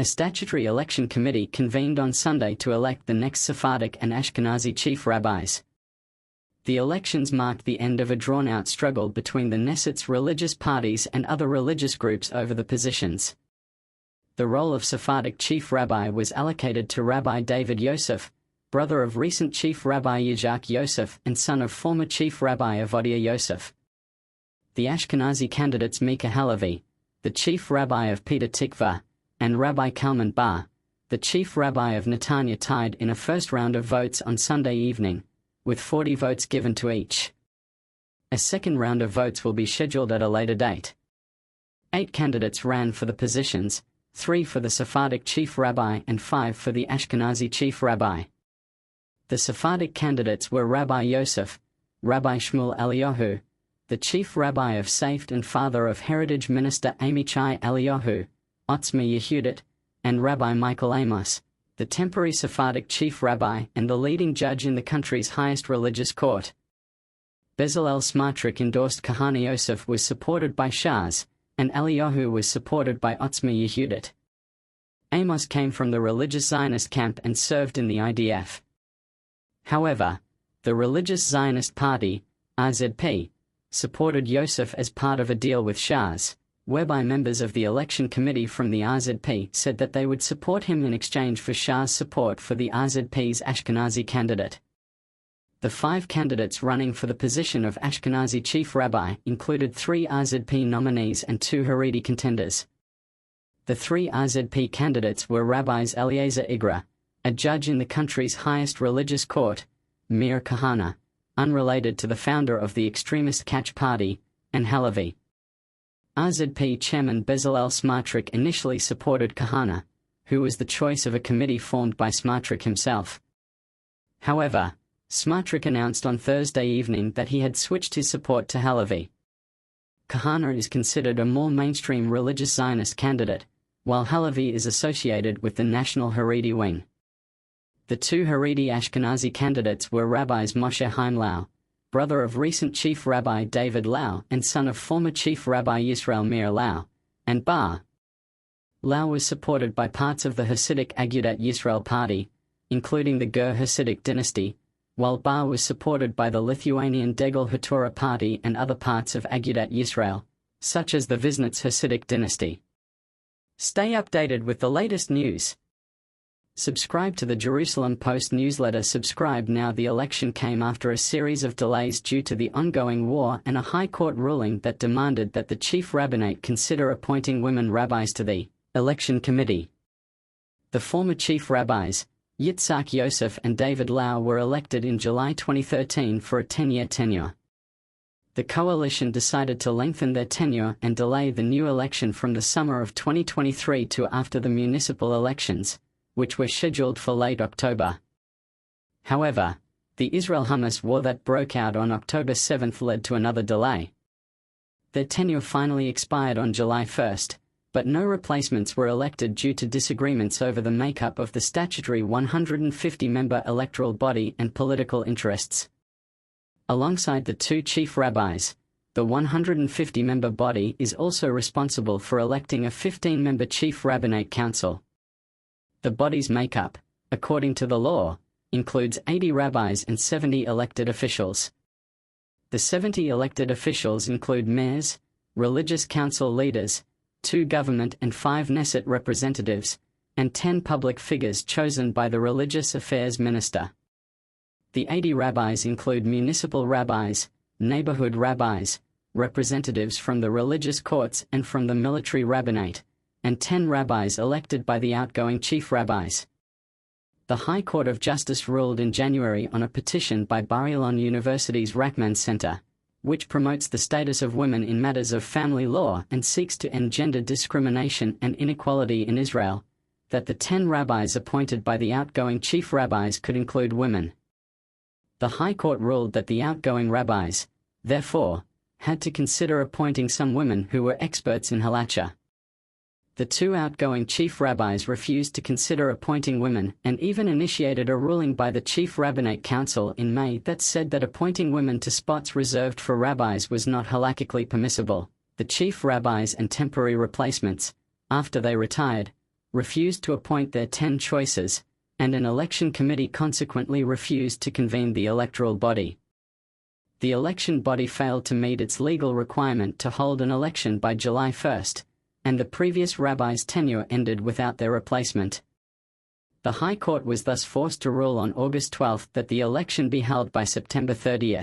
A statutory election committee convened on Sunday to elect the next Sephardic and Ashkenazi chief rabbis. The elections marked the end of a drawn-out struggle between the Knesset's religious parties and other religious groups over the positions. The role of Sephardic chief rabbi was allocated to Rabbi David Yosef, brother of recent Chief Rabbi Yosef and son of former Chief Rabbi Avodia Yosef. The Ashkenazi candidates Mika Halevi, the Chief Rabbi of Petah Tikva, and Rabbi Kalman Bar, the Chief Rabbi of Netanya, tied in a first round of votes on Sunday evening, with 40 votes given to each. A second round of votes will be scheduled at a later date. 8 candidates ran for the positions, 3 for the Sephardic Chief Rabbi and 5 for the Ashkenazi Chief Rabbi. The Sephardic candidates were Rabbi Yosef, Rabbi Shmuel Eliyahu, the Chief Rabbi of Safed and father of Heritage Minister Amichai Eliyahu, Otzma Yehudit, and Rabbi Michael Amos, the temporary Sephardic Chief Rabbi and the leading judge in the country's highest religious court. Bezalel Smotrich endorsed Kahana Yosef was supported by Shas, and Eliyahu was supported by Otzma Yehudit. Amos came from the religious Zionist camp and served in the IDF. However, the religious Zionist party, RZP, supported Yosef as part of a deal with Shas, whereby members of the election committee from the RZP said that they would support him in exchange for Shas' support for the RZP's Ashkenazi candidate. The 5 candidates running for the position of Ashkenazi chief rabbi included 3 RZP nominees and 2 Haredi contenders. The 3 RZP candidates were Rabbis Eliezer Igra, a judge in the country's highest religious court, Meir Kahana, unrelated to the founder of the extremist Catch Party, and Halevi. RZP chairman Bezalel Smotrich initially supported Kahana, who was the choice of a committee formed by Smotrich himself. However, Smotrich announced on Thursday evening that he had switched his support to Halevi. Kahana is considered a more mainstream religious Zionist candidate, while Halevi is associated with the National Haredi wing. The 2 Haredi Ashkenazi candidates were Rabbis Moshe Chaim Lau, brother of recent Chief Rabbi David Lau and son of former Chief Rabbi Yisrael Meir Lau, and Bar. Lau was supported by parts of the Hasidic Agudat Yisrael party, including the Ger Hasidic dynasty, while Bar was supported by the Lithuanian Degel HaTorah party and other parts of Agudat Yisrael, such as the Viznitz Hasidic dynasty. Stay updated with the latest news. Subscribe to the Jerusalem Post newsletter. Subscribe now. The election came after a series of delays due to the ongoing war and a High Court ruling that demanded that the Chief Rabbinate consider appointing women rabbis to the election committee. The former chief rabbis, Yitzhak Yosef and David Lau, were elected in July 2013 for a 10-year tenure. The coalition decided to lengthen their tenure and delay the new election from the summer of 2023 to after the municipal elections, which were scheduled for late October. However, the Israel-Hamas war that broke out on October 7 led to another delay. Their tenure finally expired on July 1, but no replacements were elected due to disagreements over the makeup of the statutory 150-member electoral body and political interests. Alongside the 2 chief rabbis, the 150-member body is also responsible for electing a 15-member chief rabbinate council. The body's makeup, according to the law, includes 80 rabbis and 70 elected officials. The 70 elected officials include mayors, religious council leaders, 2 government and 5 Knesset representatives, and 10 public figures chosen by the religious affairs minister. The 80 rabbis include municipal rabbis, neighborhood rabbis, representatives from the religious courts and from the military rabbinate, and 10 rabbis elected by the outgoing chief rabbis. The High Court of Justice ruled in January on a petition by Bar-Ilan University's Rachman Center, which promotes the status of women in matters of family law and seeks to end gender discrimination and inequality in Israel, that the 10 rabbis appointed by the outgoing chief rabbis could include women. The High Court ruled that the outgoing rabbis, therefore, had to consider appointing some women who were experts in halacha. The 2 outgoing chief rabbis refused to consider appointing women and even initiated a ruling by the Chief Rabbinate Council in May that said that appointing women to spots reserved for rabbis was not halakhically permissible. The chief rabbis and temporary replacements, after they retired, refused to appoint their 10 choices, and an election committee consequently refused to convene the electoral body. The election body failed to meet its legal requirement to hold an election by July 1, and the previous rabbi's tenure ended without their replacement. The High Court was thus forced to rule on August 12 that the election be held by September 30.